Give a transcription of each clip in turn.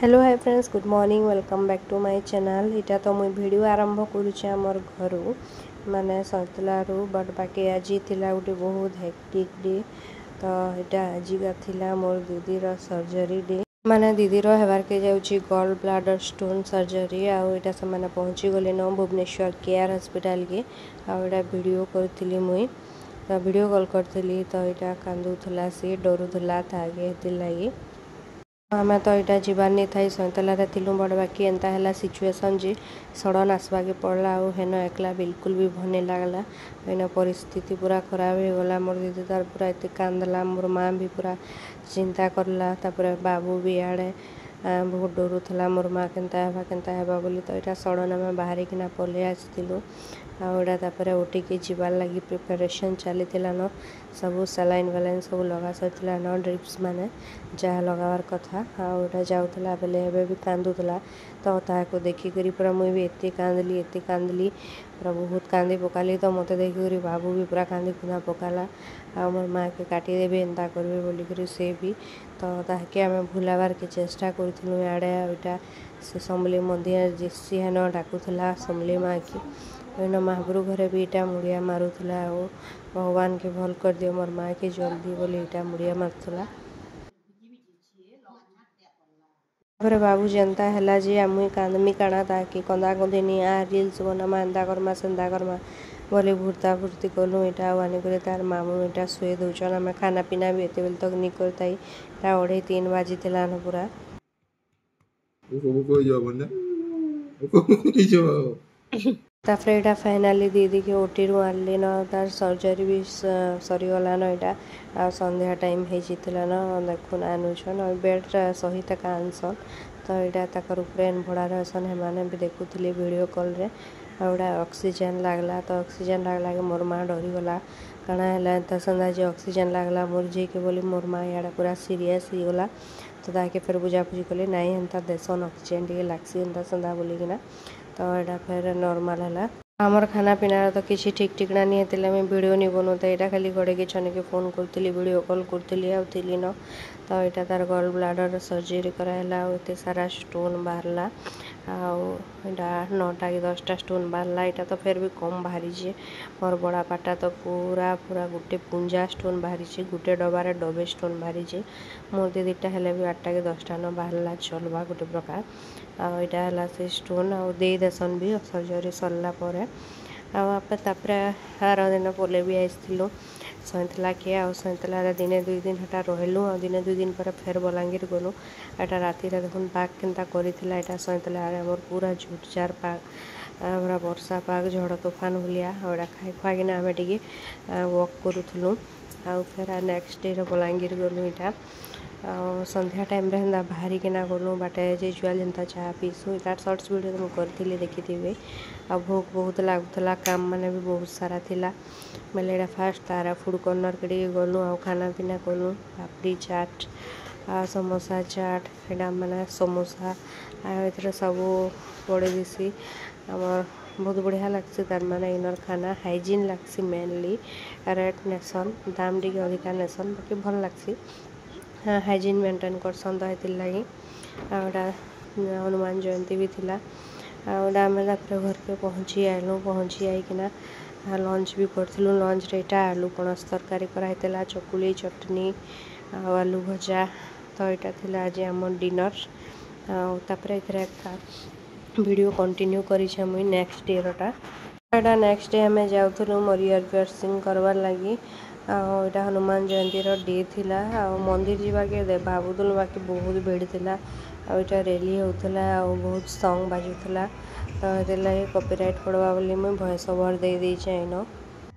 Hello hi friends, good morning, welcome back to my channel. इटा तो मुई video आरंभ करुचे आमर घरू माने सतलारू बट बाकी आज थिला गोटे बहुत हेक्टिक डे। तो इटा आजिका थिला मोर दीदी रो सर्जरी डे माने दीदी रो हेबार के जाउची गॉल ब्लाडर स्टोन सर्जरी। आउ इटा से माने पहुंची गले न भुवनेश्वर केयर हॉस्पिटल के। आउ इटा वीडियो करथिली मुई, तो वीडियो कॉल करथिली। तो इटा कांदुथला से डरुथला तागे हेति लागी आम तो यहाँ जीवार नहीं थी सैंतलारे थिलु बड़ बाकी एंता है सिचुएसन जी सडन आसवा के पड़ला। आउ हेन एकला बिल्कुल भी भल नहीं लगला। एन परिस्थिति पूरा खराब हो गला। मोर दीदी तार पूरा एत कांदला, मोर माँ भी पूरा चिंता करला। तापर बाबू भी आड़े बहुत डरुला मोर माँ केन्ता हेबा बोली। तो यहाँ सडन आम बाहर किना पलि आसलु। आउटा ओटिके जीवार लगी प्रिपेरेसन चली न सब सलाइन वालाइन सब लगा सरला न ड्रिप्स माने जहाँ लगावार कथा। आउटा जाऊला बेले एबे भी कांदुला। तो ताको देखिक पूरा मुई भी एत कांदली पूरा बहुत कांदी पकाली। तो मत देखिक बाबू भी पूरा कांदी खुदा पकाला। आ मोर माँ के काटिदेबे एंता करबे बोलिक से भी। तो ताके आम भुलाबार के चेष्टा करूँ। आड़े आईटा से समली मंदिर जेसी हेन डाकुला समली माँ की इन महाप्रभु घरे भी इटा मुड़िया मारूला। भगवान के भल कर दियो मोर माँ के जल्दी बोली इटा मुड़िया मारूला। बाबू जनता है जे मुई कांदमी काना ताकि कंदा कंदिनी आ रिल्स बनमा एंता करमा सेंता करमा बोली भूर्ता भूर्ती कलु। इटा आनी कर तार मामू इटा शुए दौन। आम खाना पीना भी एत बेल तक नहीं करताई। 2:30-3 बाजी थिला न पूरा तापर यहाँ फाइनाली दीदी के ओटी रू आनली न तार सर्जरी भी सरीगला न। यहाँ आ संध्या टाइम होता न देखुन आनुछन बेड सहित का आनसन। तो यहाँ तक भड़ार असन हेमाने भी देखुली वीडियो कॉल रे। आउटा ऑक्सीजन लागला। तो ऑक्सीजन लागला के मोर माँ डरीगला काଣା है एंता संदा जे ऑक्सीजन लागला मोर जे के बोली मोर माँ यहाँ पूरा सीरीयस हो गला। तो ताके फिर बुझाबुझी कली नाई एंता देसन ऑक्सीजन टे लागसी एंता संदा बोलिकिना। तो यहाँ फिर नॉर्मल है। आमर खाना पीना तो किसी ठीक ठिकना नहीं है। मैं वीडियो नहीं बनाता यहाँ खाली घरे के छने के फोन करी वीडियो कॉल करी आउली न। तो यहाँ तार गॉल ब्लाडर सर्जरी कराला। एत सारा स्टोन बाहरला। आटा 9टा कि 10टा स्टोन बाहरला। यहाँ तो फिर भी कम बाहरी मोर बड़ा पाटा तो पूरा पूरा गोटे पुंजा स्टोन बाहरी गोटे डबारे डबे स्टोन बाहरी। मोर दीदीटा हेले भी 8टा कि 10टा न बाहरला चलवा गोटे प्रकार। यहाँ है से स्टोन दे देसन भी सर्जरी सरला आप आर दिन पले भी आसलु सैंतला के सैंतला दिने 2 दिन हटा रहलु। दिने 2 दिन पर फिर बलांगीर गलु। यहाँ राति देखुन पाग केन्ता करिथिला। यहाँ सैंतला आमर पूरा झुटझार पाग पूरा वर्षा पाग झड़ तूफान भलिया। यहाँ खाई खुआकिना आम टे वॉक करूँ। आउ फिर नेक्स्ट डे बलांगीर गलु। यहाँ संध्या टाइम रे हेन्ता बाहरी किना गलु बाटे जेजुआल जेन्ता चाह पीसु। इतार सर्ट्स वीडियो तो मुझे देखी आ भोक बहुत लगुला काम माने भी बहुत सारा थिला। बेले यहाँ फास्ट तारा फूड कॉर्नर के गलु आ खाना पीना कलु पापड़ी चाट समोसा चाट यहाँ मैंने समोसा ये सब पड़े दिसी आमर बहुत बढ़िया लगसी। तार माने इनर खाना हाइजीन लगसी मेनली रेट नेसन दाम टी अधिका नेसन बाकी भल लगसी। हाँ हाइजीन मेंटेन करसन। तो ये लगी हनुमान जयंती भी थिला। आम घर के पहुँची आईकिना लंच भी करूँ। लंच रे आलू पणस तरकारी कराइला चकुली चटनी आलू भजा। तो यहाँ थिला आज आम डिनर। तापर वीडियो कंटिन्यू करी मुई नेक्स्ट डे रा नेक्स्ट डे आम जाऊँ मोर इयर पियर्सिंग करवार लगी। यहाँ हनुमान जयंती डे थिला। मंदिर जावाके भावुल बाकी बहुत भीड़ थिला। यहाँ रेली होता बहुत सॉन्ग बाजुला। तो ये कॉपीराइट पड़वा बोली मुझे वॉइस ओवर दे दीचे इन।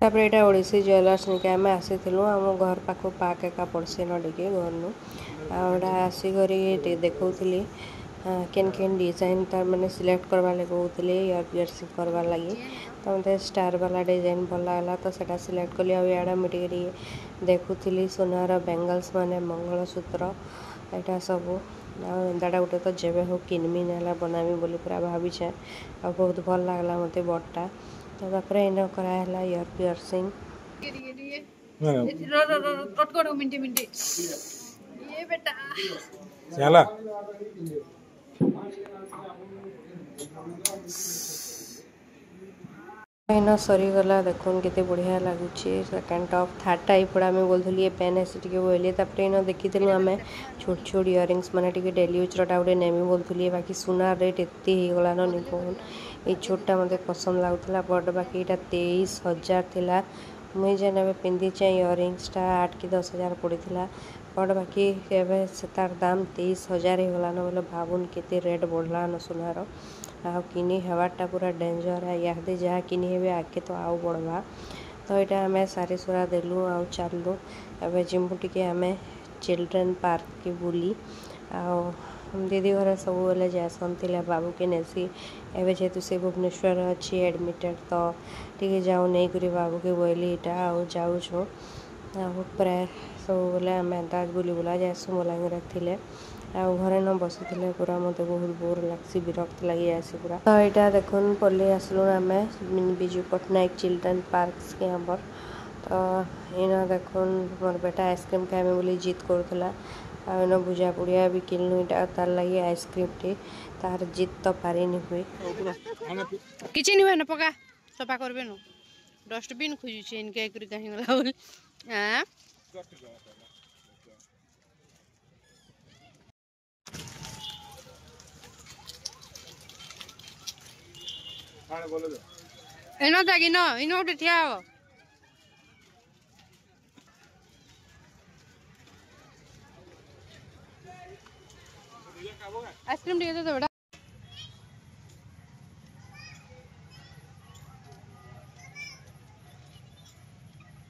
तापर यहाँ ओडिसी ज्वेलर्स निके आम आसीलु आम घर पाख पाक एका पड़सी न टे घर नु यहाँ आसिक देखी केन केन डिजाइन तार मैंने सिलेक्ट करवा लगे कहते इयर पियर्सिंग करवा लगी। तो मत स्टार वाला डिजाइन भल लगला तो सेटा सिलेक्ट कली। आड़ा मुझे देखुली सोनार बेंगल्स माने मंगलसूत्र यहाँ सब दादा गोटे तो जेबे हो किनमी नाला बनामी बोली पूरा भावीचे आ बहुत भल लगला मत बड़टा। तो तापर इन कराला इयर पियर्सिंग चला इना सरीगला देखुन केते बढ़िया लगुच सेकेंड टॉप थर्ड टाइप आम बोलूँ पेन एस बोले इन देखी आम छोट छोट इयरिंग्स मैंने डेली यूज गोटे नेमी बोलूँ बाकी सुना रेट एत होगलान निकन ये छोटा मत पसंद लगुला बट बाकी यहाँ 23,000 थिला मुई जेन ए पिंधीचे इयरिंग्सटा 8 कि 10,000 पड़ा बट बाकी तार दाम 23,000 होगलान बोले भावुन केते रेट बढ़लान सुनार किनी हवाटा पूरा डेंजर है यादे जहाँ किनी हे आगे तो आउ बढ़वा तो यहाँ आम सारी सुरा देलु आउ चलू एवं जिमु टे आम चिल्ड्रेन पार्क के बुली आ दीदी घर सब बेले जासन बाबू के नेसी एवं जेहेतु से भुवनेश्वर अच्छी एडमिटेड तो टे जाऊ नहीं करी बाबू के बोली यहाँ आउ जाऊँ प्राय सब बेले आम एंता बुली बुला जासु बलांगीर थे घरे न बसी पूरा मत बहुत बोर लग्सी विरक्त लगी जाए पूरा तो यहाँ देखुन पल्ली आसलु आम विजु पट्टनायक चिल्ड्रेन पार्क के यहाँ पर तो इन देखुन मोर बेटा आइसक्रीम खाइबे बोली जिद करूला इन भुजा पुड़िया भी किनलु यहाँ तार लगी आइसक्रीम टी तार जिद तो पारि हुए किसी नहीं न पका सफा करबे न डस्टबिन खोजुचे इनके कहीं गला बोली हां एनो ताकि न इनो उठे ठिया हो आइसक्रीम टिके दे बेटा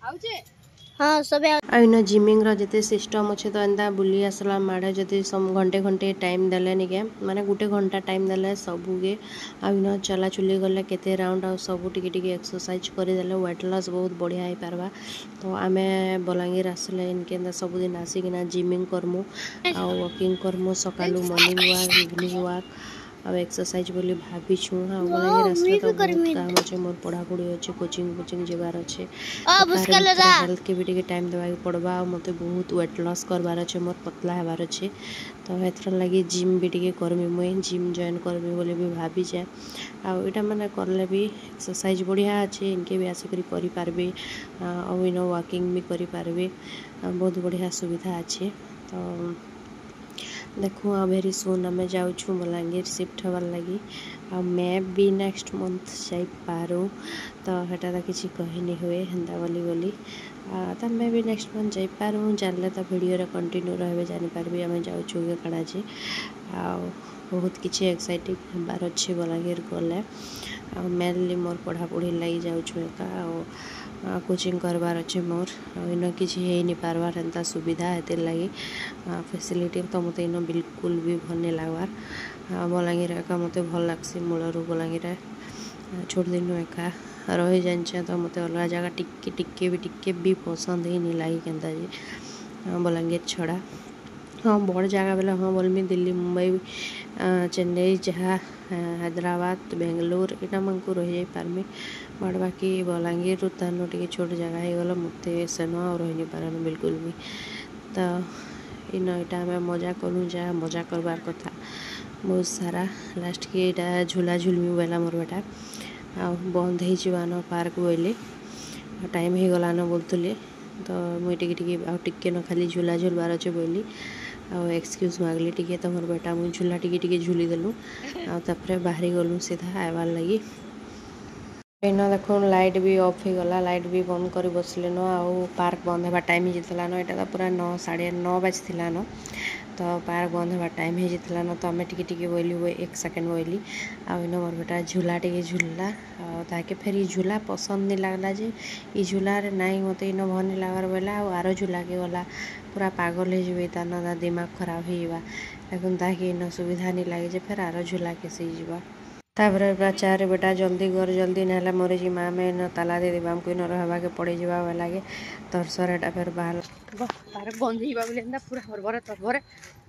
आउचे हाँ सब इन जिमिंग जिते सिस्टम अच्छे तो एंता बुली आसला माड़े जदि घंटे घंटे टाइम देले निके माने गुटे घंटा टाइम देले सबुगे इन चला चुली गले केते राउंड आ सब टिके एक्सरसाइज करदेले वेट लॉस बहुत बढ़िया हो पारबा तो आम बलांगीर आसले इनके सबुदिन आसिकिना जिमिंग करमु आ वॉकिंग करमु सकालू मॉर्निंग वॉक इवनिंग वॉक आ एक्सरसाइज बोली भाविछु हाँ बलांगीर आसले तो बहुत काम अच्छे मोर पढ़ापढ़ी अच्छे कोचिंग कोचिंग जबार अच्छे हेल्थ के भी टिके टाइम देवा पड़वा आ मते बहुत वेट लॉस करबार अच्छे मोर पतला हेबार अच्छे तो एथर लगी जिम भी टिके करमी मुई जिम जॉइन करमी बोले भी भाभी जाए आटा मैंने करले भी एक्सरसाइज बढ़िया अच्छे इनके भी आसिक करि पारबे आ इन वॉकिंग भी करि पारबे बहुत बढ़िया सुविधा अच्छे तो देखो आ भेरी सुन आम जाऊँ बलांगीर शिफ्ट हबार लगी आ मैं भी नेक्स्ट मंथ जाई पारू तो हेटा तो किसी कहनी हुए हेन्ता बोली तो मैं भी नेक्स्ट मंथ जाई पारू जानले तो वीडियो रे कंटिन्यू रहे जानी पारबी आम जाऊँ कड़ा जे आ बहुत किसी एक्साइटिंग हबार अच्छे बलांगीर गले मेनली मोर पढ़ापढ़ी लगी जाऊँ एका कोचिंग करवार अच्छे मोर इन किसी नहीं पार्बार एंता सुविधा हेतिर लगी फैसिलिटी तो मत इन बिल्कुल भी भल नहीं लगवार बलांगीर एका मत भल लगसी मूलरू बलांगीर छोट दिन एका रही जाए तो मत अलग जगह टिके भी पसंद ही नहीं लगी के बलांगीर छड़ा हाँ बड़ जगह बेले हाँ बोलमी दिल्ली मुंबई चेन्नई जहाँ हैदराबाद बेंगलोर यहाँ मन को रही जाई पारमी बट बाकी बलांगीर तानो टे छोट जगह हो गला मत सेन आ रही पारन बिल्कुल भी तो इन यहाँ आम मजा करूँ जहाँ मजा करवार कथा बहुत सारा लास्ट के यहाँ झूला झुलमी बोला मोर बेटा आ बंद हो पार्क बोले टाइम हो गलान बोलते तो मुई टिके न खाली झूला झुलबार अच्छे बोली एक्सक्यूज मागली टिके तो मोर बेटा मुझे झूला टिके झूली देलु आपर बाहरी गलु सीधा आवार लगी इन देखो लाइट भी ऑफ हो गला लाइट भी बंद कर बसले न आउ पार्क बंद होगा टाइम हो जाता न यहाँ तो पूरा 9 साढ़े 9 बाजला न तो पार्क बंद होगा टाइम हो जाता न तो आम टिके बोली हुए 1 सेकेंड बोली आउ इन मोर बेटा झूला टिके झूलला ताके फिर ये झूला पसंद नहीं लगला जे ये झूला नाई मत इन भल नहीं लगार बोला आर झूला के गला पूरा पागल हो जाए दिमाग खराब होगा लेकिन ताकि इन सुविधा नहीं लगे फिर आर झूला के जा तापर चार बेटा जल्दी घर जल्दी ना मोरे जी माँ में न ताला दे देवा हमको इन रहा के पड़े जावा लगे तोर सरेटा फिर बाहर पार्क बंद होइबा बोले एंदा पूरा हरभरे तरभरे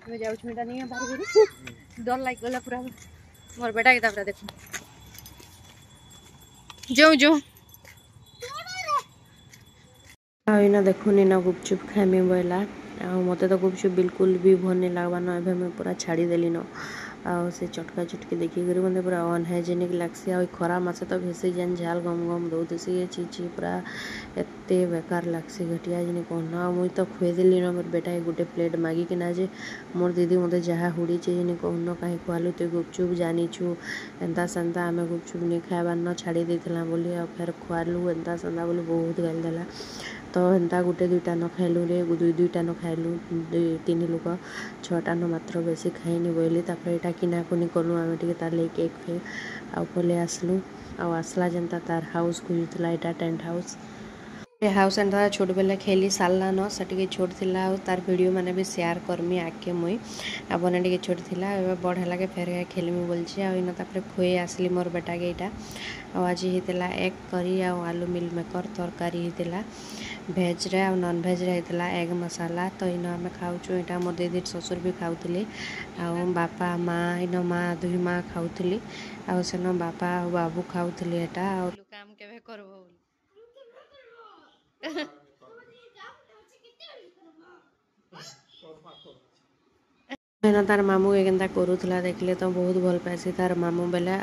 मैं जाऊ छुटा नहीं बाहर करी डर लाग गला पूरा मोर बेटा के तापर देखो जो इन देखुन इन गुपचुप खाइमी बोला मत तो गुपचुप बिल्कुल भी भल नहीं लगवा न ए पूरा छाड़ीदेली न आउ से चटका चटकी देखी कर मतलब पूरा अनहाइजेनिक लगसी आ खरा मासे तो भेसी जेन झाल गम गम दौसी ये ची पूरा एते बेकार लगसी घटिया जिन कहना मुई तो खुएदेली न मोर बेटा गोटे प्लेट मागिकिना जे मोर दीदी मते जहाँ हुड़ी जिन कहन कहीं खुआलु तु गुपचुप जानीछु एंता सेन्ता आम गुपचुप नहीं खाइबार न छाड़ी देला बोली आ फेर खुआलु एंता सेन्ता बोली बहुत गाली देला तो एंता गोटे दुईटा न खाइलु रे दुईटा न खाइलु तीन लोक 6टा न मात्र बेसी खाइनी बोली तापर यहाँ किनाकुनी कलु आम टे तार ले केक फेक आउ पलि आसलु आसला जेनता तार हाउस खोजुला यहाँ टेंट हाउस हाउस एंड छोट बेले खेली सारा न से छोट थिला तार वीडियो माने भी शेयर करमी आके मुई आपने टे छोट थिला बड़ है लगे फेर खेलमी बोलছি आना तापर खुए आसली मोर बेटा के यहाँ आज होता एग करी आलू मिल मेकर तरकारी होता भेज रे आ नॉन भेज रे होता एग मसाला तो इन आम खाऊँ यहाँ मोर दीदी ससुर भी खाऊली बापा माँ इन माँ दुई माँ खाऊली आन बापा बाबू खाऊली यहाँ काम के करब तार मामू केन्ता करूला देखले तो बहुत भल पासी तार मामू बेले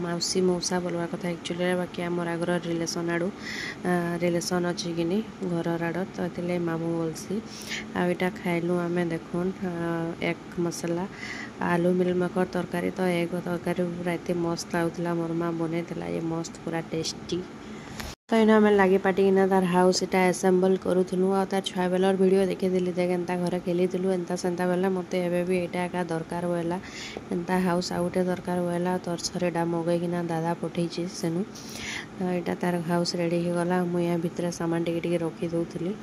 मौसी मौसा बोलवा कथा एक्चुअली बाकी आमर आगर रिलेसन आड़ू रिलेसन अच्छी कि घर आड़ तो ये मामू बोलसी आईटा खाइलु आम देखुन एग मसाला आलू मिल मेकर तरकारी तो एग तरकारी पूरा एत मस्त आउला मोर माँ बनई ये मस्त पूरा टेस्टी तो इन आम लगे पाटिकिना तार हाउस इटा एसेम्बल करूँ आ तार छुआ बेलर वीडियो देखी देख एंता घर खेलूँ एंता सेन्ता बेला मत एवं यहाँ एका दरकार बोला एंता हाउस आउ गोटे दरकार बोला तरसरीटा मगैकिना दादा पठे सेनु तो यहाँ तार हाउस रेडी हो गला मुझे यहाँ भितर सामान टे रखी दौली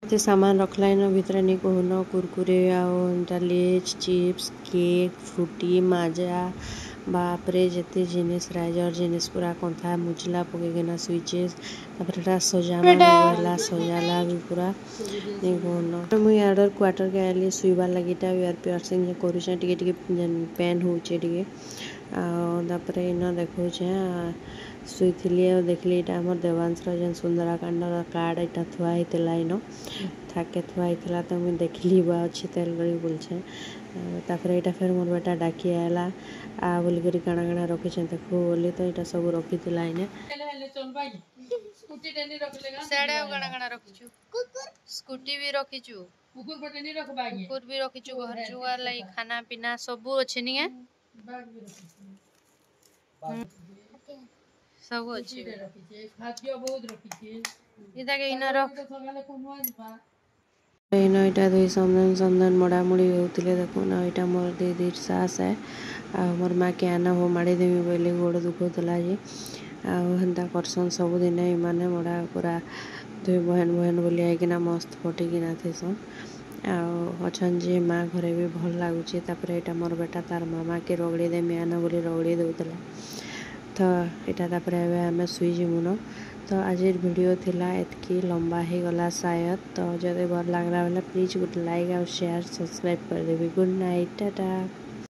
सामान रखला इन भितर नहीं कहन कुरकुरे आउटा Lay's chips cake Frooti Maaza बापरे जिते जिनिस राइजर जिनिस पूरा कंथा मुचला पकईकिना स्विचेस तापर सजाला सजाला भी पूरा नहीं कहन मुझे यार क्वार्टर के आइली शुइबार लगे एयर पियर्सिंग करुचे टे पेन होचे तापर इन देखा शुईली देखली यहाँ आम देवांशर जेन सुंदराकांड कार्ड यहाँ थुआला इन थाके थुआला तो मुझे देखली बा अच्छी तेल करी बोलछे तापर यहाँ फिर मोर बेटा डाकी आला आ बोलिक काଣା काଣା रखी देखू बोली तो यहाँ सब रखी इन स्कूटी भी रखीचु कुकुर भी रखीचु घर जुआर लगी खाना पीना सब अच्छे नहीं सब अच्छे इन यहाँ दुई समदन समदन मड़ामुड़ी होते देखुन यहाँ मोर दीदी सास है मोर माँ के आना हो माड़ी देवी बोले गोड़ दुखोला जे आंता करसन सबुदिन इमाने मड़ा पूरा दुई बहन बहन बोली आईकिना मस्त फटिकिना थेसन आछन जे माँ घरे भी भल लगुच यहाँ मोर बेटा तार मामा के रगड़ी देमी आना बोली रगड़ी दौला तो यहाँ तापर आम शुईजिमुन तो आज वीडियो थिला एतकी लंबा ही गला शायद तो जब भल लगला बेले प्लीज गोटे लाइक और शेयर सब्सक्राइब कर देवी गुड नाइट टाटा।